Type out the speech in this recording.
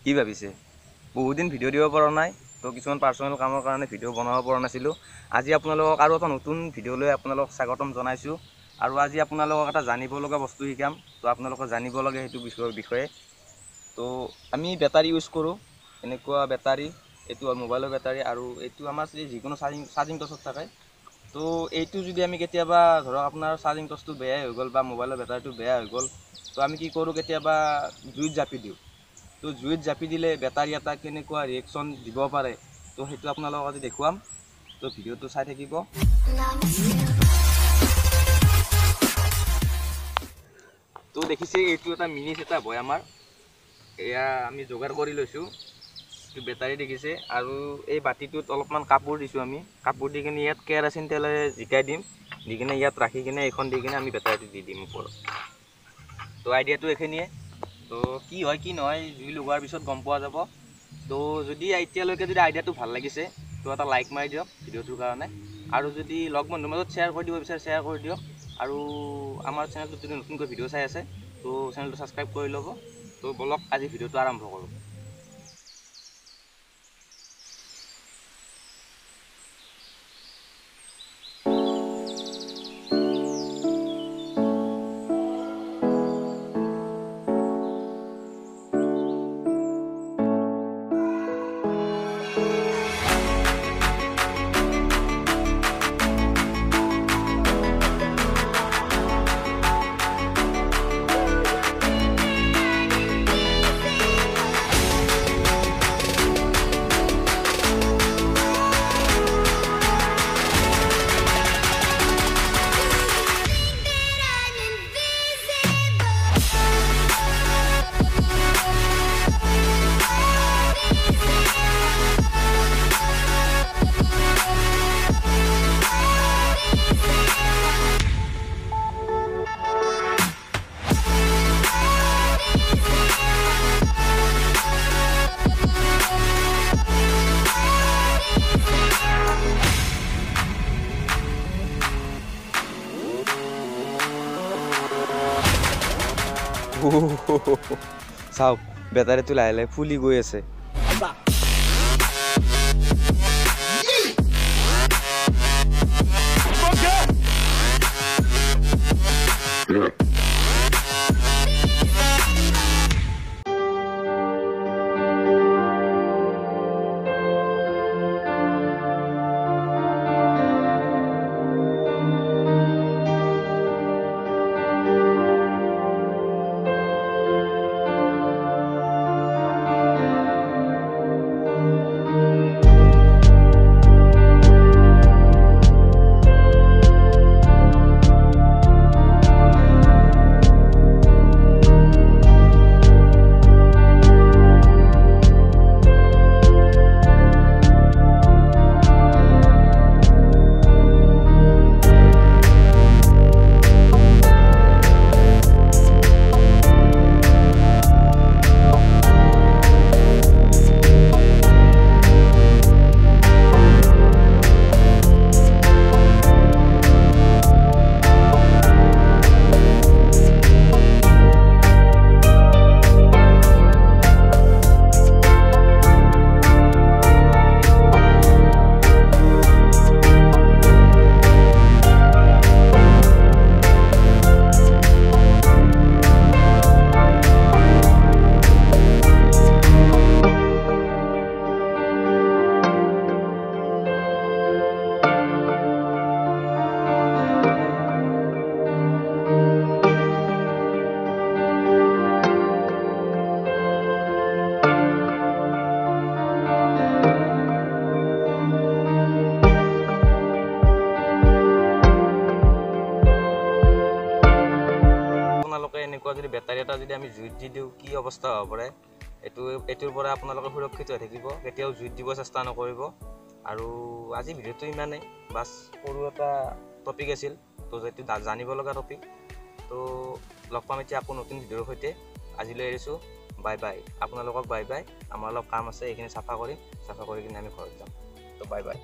কি ভাবিছে বহুত দিন ভিডিঅ' দিব পৰা নাই তো কিছুমান পাৰ্চনেল কামৰ কাৰণে ভিডিঅ' বনাব পৰা নাছিলোঁ আজি আপোনালোকক আৰু এটা নতুন ভিডিঅ' লৈ আপোনালোকক স্বাগতম জনাইছোঁ আৰু আজি আপোনালোকক এটা জানিব লগা বস্তু শিকাম তো আপোনালোকে জানিব লাগে সেইটো বিষয়ে তো আমি বেটাৰী ইউজ কৰোঁ এনেকুৱা বেটাৰী এইটো মোবাইলৰ বেটাৰী আৰু এইটো আমাৰ যিকোনো চাৰ্জিং টৰ্চত থাকে তো এইটো যদি আমি কেতিয়াবা ধৰক আপোনাৰ চাৰ্জিং টৰ্চটো বেয়াই হৈ গ'ল বা মোবাইলৰ বেটাৰীটো বেয়া হৈ গ'ল তো আমি কি কৰোঁ কেতিয়াবা জুইত জাপি দিওঁ তো জুইত জাপি দিলে বেটাৰী এটা কেনেকুৱা ৰিয়েকশ্যন দিব পাৰে তো সেইটো আপোনালোকক আজি দেখুৱাম তো ভিডিঅ'টো চাই থাকিব তো দেখিছে এইটো এটা মিনি সেটআপ হয় আমাৰ এয়া আমি যোগাৰ কৰি লৈছোঁ এইটো বেটাৰী দেখিছে আৰু এই বাতিটোত অলপমান কাপোৰ দিছোঁ আমি কাপোৰ দি কিনে ইয়াত কেৰাচিন তেলেৰে জিকাই দিম দি কিনে ইয়াত ৰাখি কিনে এইখন দি কিনে আমি বেটাৰীটো দি দিম ওপৰত তো আইডিয়াটো এইখিনিয়ে তো কি হয় কি নহয় জুই লগোৱাৰ পিছত গম পোৱা যাব তো যদি এতিয়ালৈকে যদি আইডিয়াটো ভাল লাগিছে তো এটা লাইক মাৰি দিয়ক ভিডিঅ'টোৰ কাৰণে আৰু যদি লগ বন্ধুৰ মাজত শ্বেয়াৰ কৰি দিব বিচাৰে শ্বেয়াৰ কৰি দিয়ক আৰু আমাৰ চেনেলটোত যদি নতুনকৈ ভিডিঅ' চাই আছে তো চেনেলটো ছাবস্ক্ৰাইব কৰি ল'ব তো বলক আজি ভিডিঅ'টো আৰম্ভ কৰোঁ চাওক বেটাৰীটো লাহে লাহে ফুলি গৈ আছে এনেকুৱা যদি বেটাৰী এটা যদি আমি জুইত দি দিওঁ কি অৱস্থা হ'ব পাৰে এইটোৰ পৰা আপোনালোকে সুৰক্ষিত হৈ থাকিব কেতিয়াও জুইত দিব চেষ্টা নকৰিব আৰু আজি ভিডিঅ'টো ইমানেই বাছ সৰু এটা টপিক আছিল তো যেটো জানিব লগা টপিক তো লগ পাম এতিয়া আকৌ নতুন ভিডিঅ'ৰ সৈতে আজিলৈ এৰিছোঁ বাই বাই আপোনালোকক বাই বাই আমাৰ অলপ কাম আছে এইখিনি চাফা কৰি কিনে আমি ঘৰত যাম তো বাই বাই